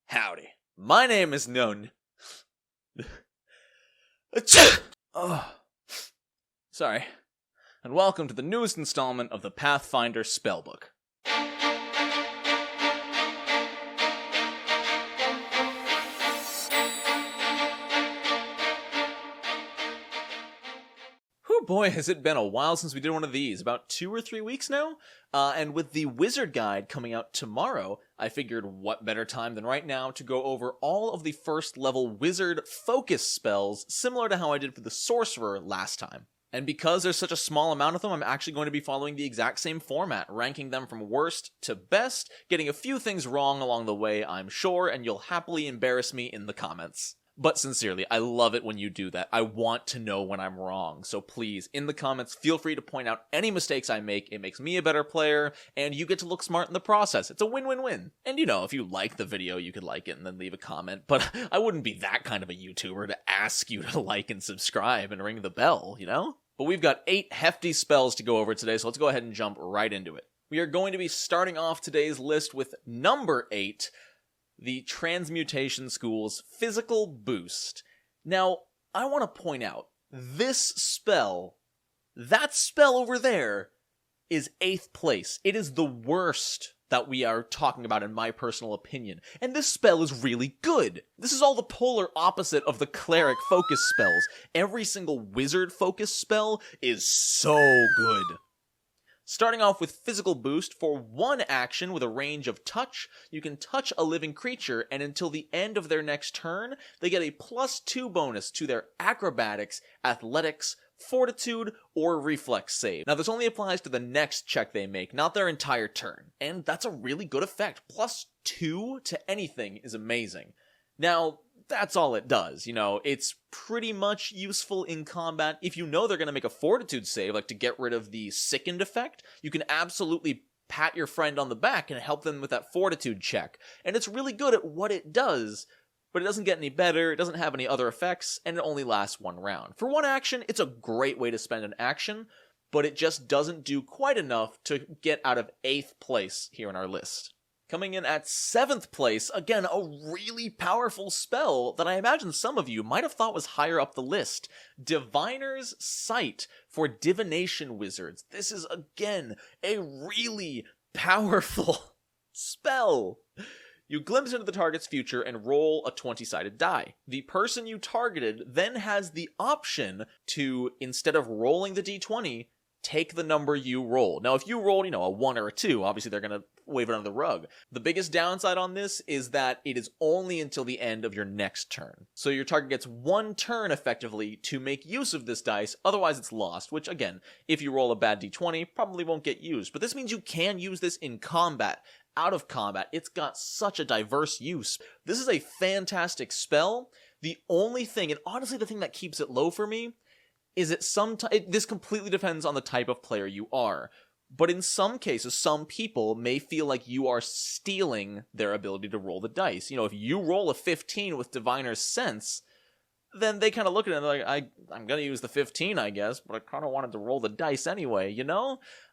Howdy. My name is Nonat. Oh. Sorry. And welcome to the newest installment of the Pathfinder Spellbook. Whew, boy, has it been a while since we did one of these. About 2 or 3 weeks now? And with the Wizard Guide coming out tomorrow, I figured what better time than right now to go over all of the first level Wizard focus spells, similar to how I did for the Sorcerer last time. And because there's such a small amount of them, I'm actually going to be following the exact same format, ranking them from worst to best, getting a few things wrong along the way, I'm sure, and you'll happily embarrass me in the comments. But sincerely, I love it when you do that. I want to know when I'm wrong. So please, in the comments, feel free to point out any mistakes I make. It makes me a better player, and you get to look smart in the process. It's a win-win-win. And if you like the video, you could like it and then leave a comment. But I wouldn't be that kind of a YouTuber to ask you to like and subscribe and ring the bell, But we've got 8 hefty spells to go over today, so let's go ahead and jump right into it. We are going to be starting off today's list with number 8, the Transmutation School's Physical Boost. Now, I want to point out, this spell, that spell over there, is 8th place. It is the worst that we are talking about in my personal opinion. And this spell is really good. This is all the polar opposite of the Cleric focus spells. Every single Wizard focus spell is so good. Starting off with Physical Boost, for 1 action with a range of touch, you can touch a living creature, and until the end of their next turn, they get a +2 bonus to their Acrobatics, Athletics, Fortitude, or Reflex save. Now this only applies to the next check they make, not their entire turn. And that's a really good effect. +2 to anything is amazing. Now, that's all it does, it's pretty much useful in combat. If you know they're going to make a Fortitude save, like to get rid of the Sickened effect, you can absolutely pat your friend on the back and help them with that Fortitude check. And it's really good at what it does, but it doesn't get any better, it doesn't have any other effects, and it only lasts 1 round. For 1 action, it's a great way to spend an action, but it just doesn't do quite enough to get out of 8th place here in our list. Coming in at 7th place, again, a really powerful spell that I imagine some of you might have thought was higher up the list. Diviner's Sight for Divination Wizards. This is, again, a really powerful spell. You glimpse into the target's future and roll a 20-sided die. The person you targeted then has the option to, instead of rolling the d20, take the number you roll. Now, if you rolled, a 1 or a 2, obviously they're going to wave it under the rug. The biggest downside on this is that it is only until the end of your next turn. So your target gets 1 turn, effectively, to make use of this dice, otherwise it's lost, which, again, if you roll a bad d20, probably won't get used. But this means you can use this in combat. Out of combat, it's got such a diverse use. This is a fantastic spell. The only thing, and honestly the thing that keeps it low for me, is that this completely depends on the type of player you are. But in some cases, some people may feel like you are stealing their ability to roll the dice. If you roll a 15 with Diviner's Sense, then they kind of look at it and they're like, I'm going to use the 15, I guess, but I kind of wanted to roll the dice anyway,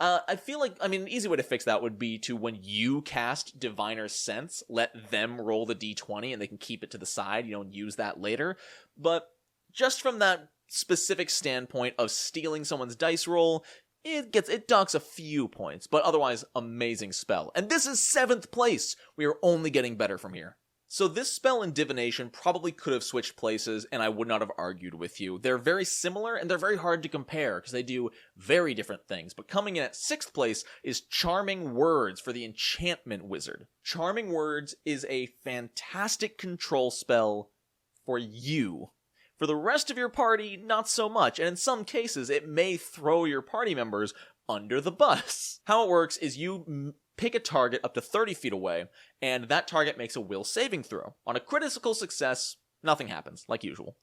I feel like, an easy way to fix that would be to, when you cast Diviner's Sense, let them roll the d20 and they can keep it to the side, and use that later. But just from that specific standpoint of stealing someone's dice roll, it docks a few points, but otherwise, amazing spell. And this is 7th place! We are only getting better from here. So this spell and Divination probably could have switched places, and I would not have argued with you. They're very similar, and they're very hard to compare, because they do very different things. But coming in at 6th place is Charming Words for the Enchantment Wizard. Charming Words is a fantastic control spell for you. For the rest of your party, not so much, and in some cases, it may throw your party members under the bus. How it works is you pick a target up to 30 feet away, and that target makes a will saving throw. On a critical success, nothing happens, like usual.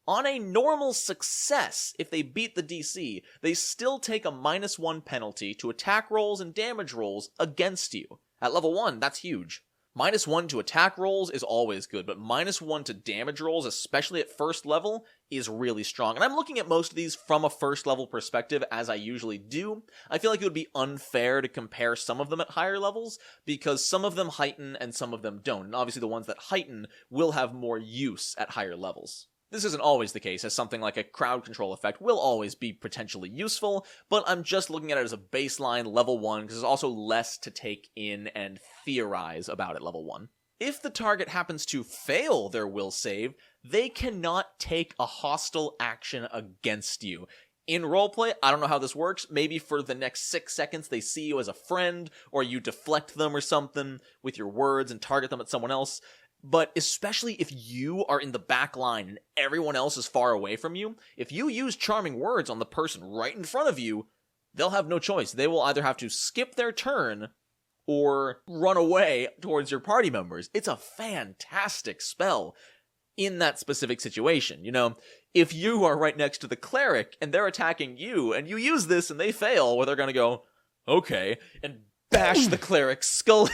On a normal success, if they beat the DC, they still take a -1 penalty to attack rolls and damage rolls against you. At level 1, that's huge. -1 to attack rolls is always good, but -1 to damage rolls, especially at first level, is really strong. And I'm looking at most of these from a first level perspective, as I usually do. I feel like it would be unfair to compare some of them at higher levels, because some of them heighten and some of them don't. And obviously the ones that heighten will have more use at higher levels. This isn't always the case, as something like a crowd control effect will always be potentially useful, but I'm just looking at it as a baseline level 1, because there's also less to take in and theorize about at level 1. If the target happens to fail their will save, they cannot take a hostile action against you. In roleplay, I don't know how this works, maybe for the next 6 seconds they see you as a friend, or you deflect them or something with your words and target them at someone else. But especially if you are in the back line and everyone else is far away from you, if you use charming words on the person right in front of you, they'll have no choice. They will either have to skip their turn or run away towards your party members. It's a fantastic spell in that specific situation. You know, if you are right next to the cleric and they're attacking you and you use this and they fail, well, they're going to go, okay, and bash the cleric's skull.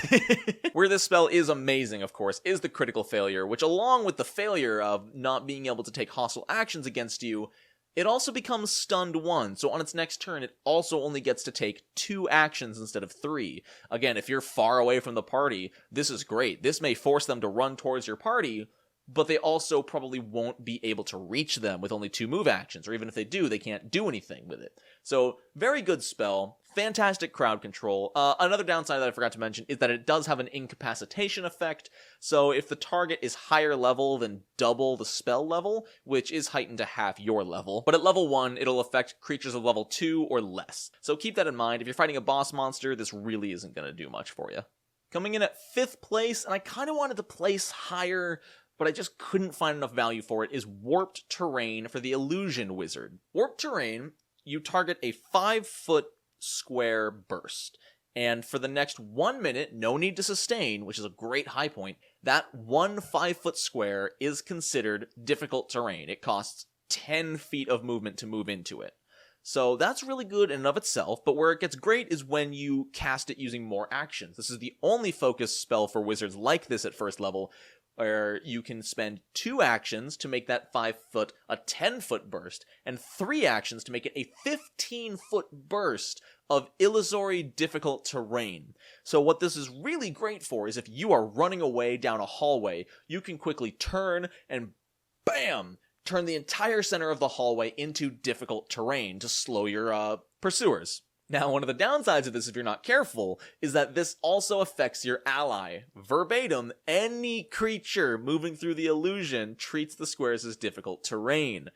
Where this spell is amazing, of course, is the critical failure, which along with the failure of not being able to take hostile actions against you, it also becomes stunned 1, so on its next turn it also only gets to take 2 actions instead of 3. Again, if you're far away from the party, this is great. This may force them to run towards your party, but they also probably won't be able to reach them with only 2 move actions, or even if they do, they can't do anything with it. So, very good spell. Fantastic crowd control. Another downside that I forgot to mention is that it does have an incapacitation effect, so if the target is higher level than double the spell level, which is heightened to half your level, but at level 1, it'll affect creatures of level 2 or less. So keep that in mind. If you're fighting a boss monster, this really isn't going to do much for you. Coming in at 5th place, and I kind of wanted to place higher, but I just couldn't find enough value for it, is Warped Terrain for the Illusion Wizard. Warped Terrain, you target a 5-foot square burst, and for the next 1 minute, no need to sustain, which is a great high point, that 1 5-foot square is considered difficult terrain. It costs 10 feet of movement to move into it. So that's really good in and of itself, but where it gets great is when you cast it using more actions. This is the only focus spell for wizards like this at first level, where you can spend 2 actions to make that 5-foot a 10-foot burst, and 3 actions to make it a 15-foot burst of illusory difficult terrain. So what this is really great for is if you are running away down a hallway, you can quickly turn and bam! Turn the entire center of the hallway into difficult terrain to slow your pursuers. Now, one of the downsides of this, if you're not careful, is that this also affects your ally. Verbatim, any creature moving through the illusion treats the squares as difficult terrain.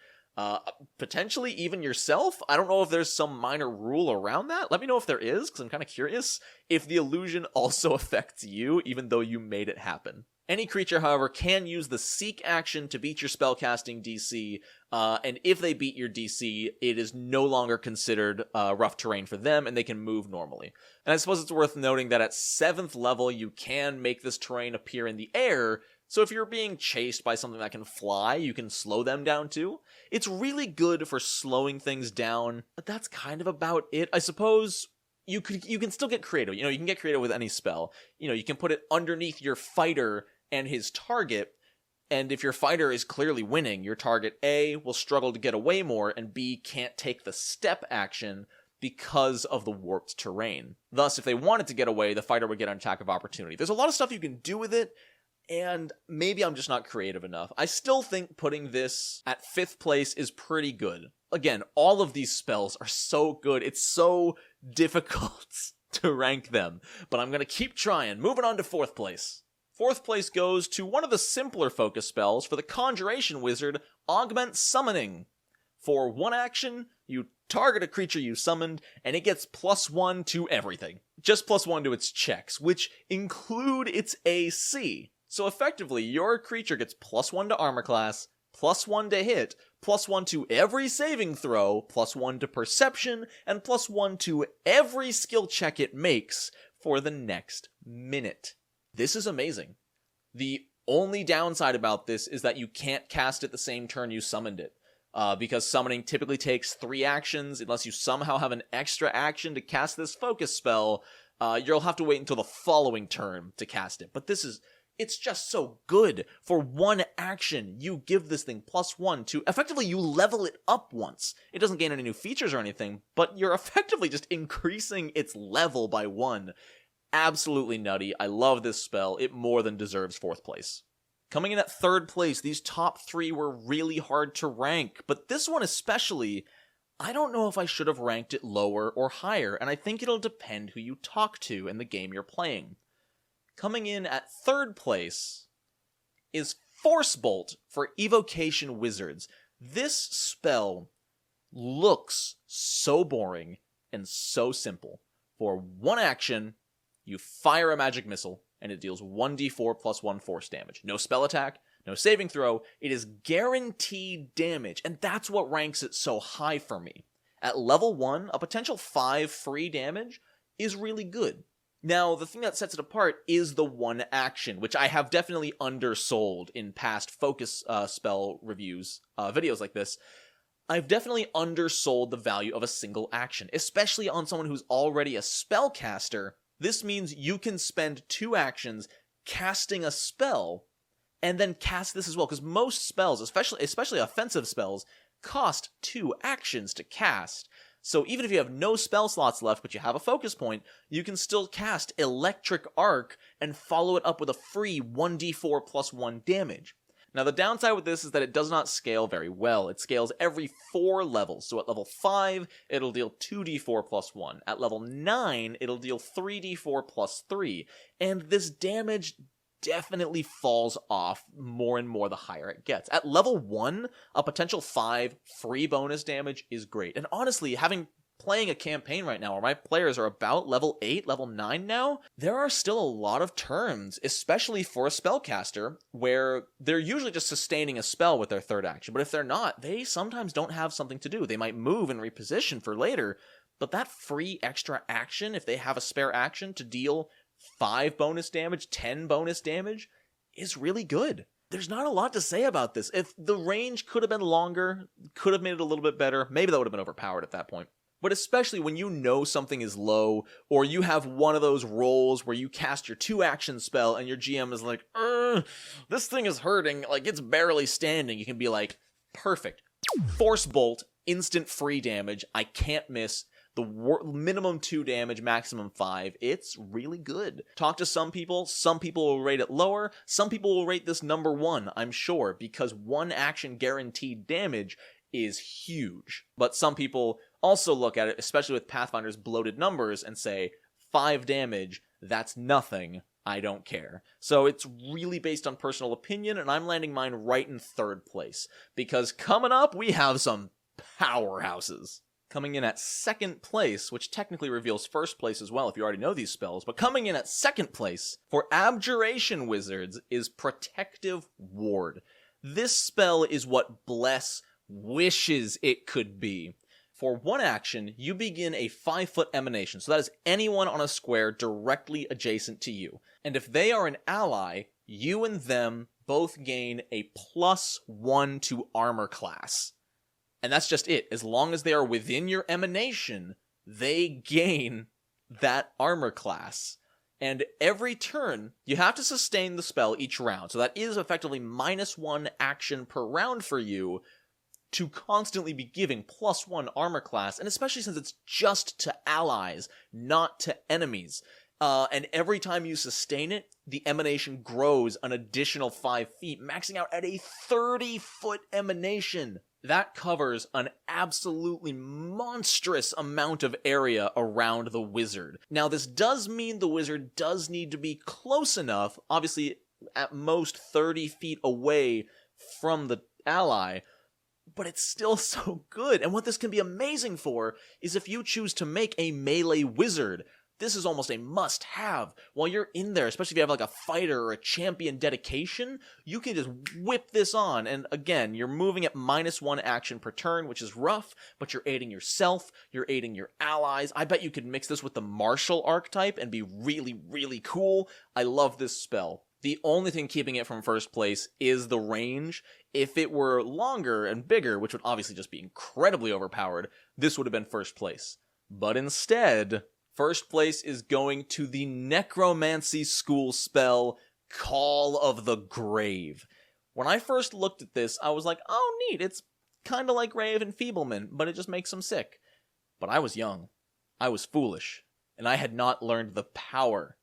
Potentially even yourself? I don't know if there's some minor rule around that. Let me know if there is, because I'm kind of curious if the illusion also affects you, even though you made it happen. Any creature, however, can use the Seek action to beat your spellcasting DC, and if they beat your DC, it is no longer considered rough terrain for them, and they can move normally. And I suppose it's worth noting that at 7th level, you can make this terrain appear in the air, so if you're being chased by something that can fly, you can slow them down too. It's really good for slowing things down, but that's kind of about it. I suppose you can still get creative. You know, you can get creative with any spell. You know, you can put it underneath your fighter and his target, and if your fighter is clearly winning, your target A will struggle to get away more, and B can't take the step action because of the warped terrain. Thus, if they wanted to get away, the fighter would get an attack of opportunity. There's a lot of stuff you can do with it, and maybe I'm just not creative enough. I still think putting this at 5th place is pretty good. Again, all of these spells are so good. It's so difficult to rank them, but I'm going to keep trying. Moving on to 4th place. 4th place goes to one of the simpler focus spells for the Conjuration Wizard, Augment Summoning. For 1 action, you target a creature you summoned, and it gets +1 to everything. Just +1 to its checks, which include its AC. So effectively, your creature gets +1 to armor class, +1 to hit, +1 to every saving throw, +1 to perception, and +1 to every skill check it makes for the next minute. This is amazing. The only downside about this is that you can't cast it the same turn you summoned it. Because summoning typically takes 3 actions, unless you somehow have an extra action to cast this focus spell, You'll have to wait until the following turn to cast it. But it's just so good. For one action, you give this thing +1 to, effectively you level it up once. It doesn't gain any new features or anything, but you're effectively just increasing its level by 1. Absolutely nutty. I love this spell. It more than deserves 4th place. Coming in at 3rd place, these top 3 were really hard to rank, but this one especially, I don't know if I should have ranked it lower or higher, and I think it'll depend who you talk to in the game you're playing. Coming in at 3rd place is Force Bolt for Evocation Wizards. This spell looks so boring and so simple. For one action, you fire a magic missile, and it deals 1d4 plus 1 force damage. No spell attack, no saving throw. It is guaranteed damage, and that's what ranks it so high for me. At level 1, a potential 5 free damage is really good. Now, the thing that sets it apart is the one action, which I have definitely undersold in past focus spell reviews, videos like this. I've definitely undersold the value of a single action, especially on someone who's already a spellcaster. This means you can spend 2 actions casting a spell, and then cast this as well, because most spells, especially offensive spells, cost 2 actions to cast. So even if you have no spell slots left, but you have a focus point, you can still cast Electric Arc and follow it up with a free 1d4 plus 1 damage. Now the downside with this is that it does not scale very well. It scales every 4 levels. So at level 5, it'll deal 2d4 plus 1. At level 9, it'll deal 3d4 plus 3. And this damage definitely falls off more and more the higher it gets. At level 1, a potential 5 free bonus damage is great. And honestly, playing a campaign right now where my players are about level 8, level 9 now, there are still a lot of turns, especially for a spellcaster, where they're usually just sustaining a spell with their 3rd action. But if they're not, they sometimes don't have something to do. They might move and reposition for later, but that free extra action, if they have a spare action to deal 5 bonus damage, 10 bonus damage, is really good. There's not a lot to say about this. If the range could have been longer, could have made it a little bit better, maybe that would have been overpowered at that point. But especially when you know something is low, or you have one of those rolls where you cast your 2-action spell and your GM is like, this thing is hurting, like it's barely standing, you can be like, perfect. Force Bolt, instant free damage, I can't miss. The minimum 2 damage, maximum 5. It's really good. Talk to some people will rate it lower, some people will rate this number 1, I'm sure, because one action guaranteed damage is huge. But some people also look at it, especially with Pathfinder's bloated numbers, and say, 5 damage, that's nothing, I don't care. So it's really based on personal opinion, and I'm landing mine right in 3rd place. Because coming up, we have some powerhouses. Coming in at 2nd place, which technically reveals 1st place as well if you already know these spells, but coming in at 2nd place for Abjuration Wizards is Protective Ward. This spell is what Bless wishes it could be. For one action, you begin a 5-foot emanation, so that is anyone on a square directly adjacent to you. And if they are an ally, you and them both gain a +1 to armor class. And that's just it. As long as they are within your emanation, they gain that armor class. And every turn, you have to sustain the spell each round. So that is effectively -1 action per round for you to constantly be giving +1 armor class. And especially since it's just to allies, not to enemies. And every time you sustain it, the emanation grows an additional 5 feet, maxing out at a 30-foot emanation. That covers an absolutely monstrous amount of area around the wizard. Now, this does mean the wizard does need to be close enough, obviously at most 30 feet away from the ally, but it's still so good. And what this can be amazing for is if you choose to make a melee wizard. This is almost a must-have. While you're in there, especially if you have like a fighter or a champion dedication, you can just whip this on. And again, you're moving at -1 action per turn, which is rough, but you're aiding yourself, you're aiding your allies. I bet you could mix this with the martial archetype and be really, really cool. I love this spell. The only thing keeping it from 1st place is the range. If it were longer and bigger, which would obviously just be incredibly overpowered, this would have been 1st place. But instead, First place is going to the Necromancy School spell, Call of the Grave. When I first looked at this, I was like, oh neat, it's kind of like Ray of Enfeeblement, but it just makes them sick. But I was young, I was foolish, and I had not learned the power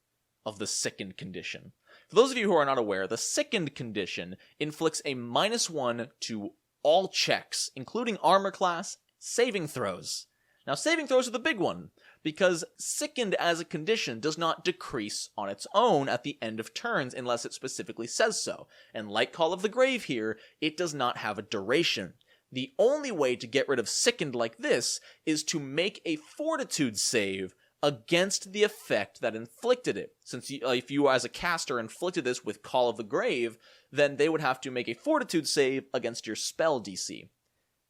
of the Sickened condition. For those of you who are not aware, the Sickened condition inflicts a -1 to all checks, including armor class, saving throws. Now, saving throws are the big one, because Sickened as a condition does not decrease on its own at the end of turns unless it specifically says so. And like Call of the Grave here, it does not have a duration. The only way to get rid of Sickened like this is to make a Fortitude save against the effect that inflicted it. Since if you as a caster inflicted this with Call of the Grave, then they would have to make a Fortitude save against your spell DC.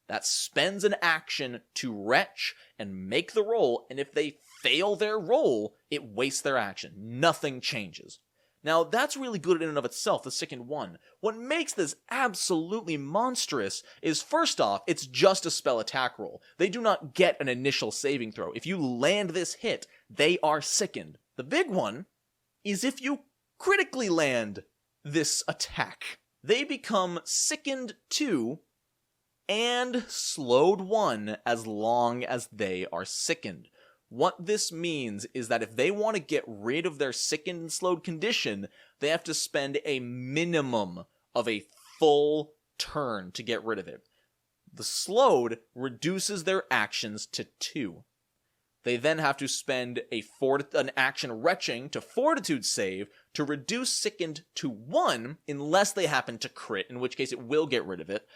That spends an action to retch and make the roll, and if they fail their roll, it wastes their action. Nothing changes. Now, that's really good in and of itself, the Sickened one. What makes this absolutely monstrous is, first off, it's just a spell attack roll. They do not get an initial saving throw. If you land this hit, they are Sickened. The big one is if you critically land this attack. They become Sickened 2 and slowed 1 as long as they are Sickened. What this means is that if they want to get rid of their Sickened and slowed condition, they have to spend a minimum of a full turn to get rid of it. The slowed reduces their actions to 2. They then have to spend an action retching to Fortitude save to reduce Sickened to 1 unless they happen to crit, in which case it will get rid of it.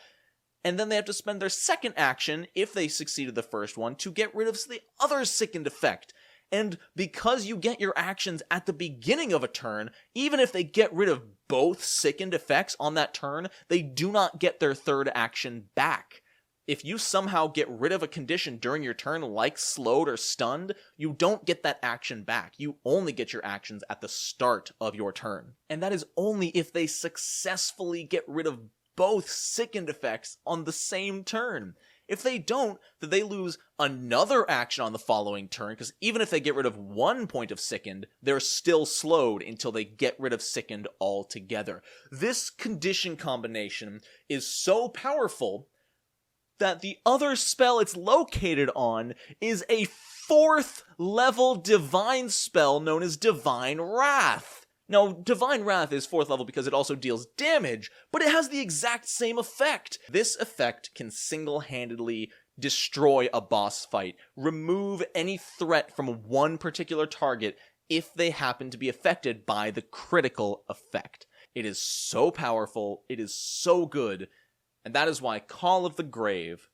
And then they have to spend their second action, if they succeeded the first one, to get rid of the other Sickened effect. And because you get your actions at the beginning of a turn, even if they get rid of both Sickened effects on that turn, they do not get their third action back. If you somehow get rid of a condition during your turn, like slowed or stunned, you don't get that action back. You only get your actions at the start of your turn. And that is only if they successfully get rid of both Sickened effects on the same turn. If they don't, then they lose another action on the following turn, because even if they get rid of 1 point of Sickened, they're still slowed until they get rid of Sickened altogether. This condition combination is so powerful that the other spell it's located on is a 4th level divine spell known as Divine Wrath. Now, Divine Wrath is 4th level because it also deals damage, but it has the exact same effect. This effect can single-handedly destroy a boss fight, remove any threat from one particular target if they happen to be affected by the critical effect. It is so powerful, it is so good, and that is why Call of the Grave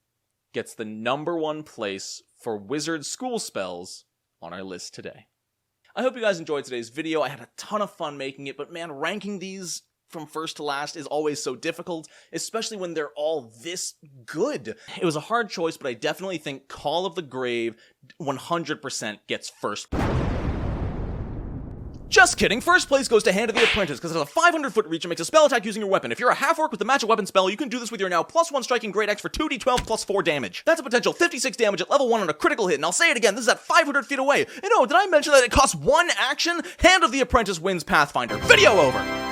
gets the #1 place for wizard school spells on our list today. I hope you guys enjoyed today's video. I had a ton of fun making it, but man, ranking these from first to last is always so difficult, especially when they're all this good. It was a hard choice, but I definitely think Call of the Grave 100% gets first. Just kidding, first place goes to Hand of the Apprentice, because it has a 500-foot reach and makes a spell attack using your weapon. If you're a half-orc with a magic weapon spell, you can do this with your now +1 striking great axe for 2d12 plus 4 damage. That's a potential 56 damage at level 1 on a critical hit, and I'll say it again, this is at 500 feet away. And oh, did I mention that it costs 1 action? Hand of the Apprentice wins Pathfinder. Video over!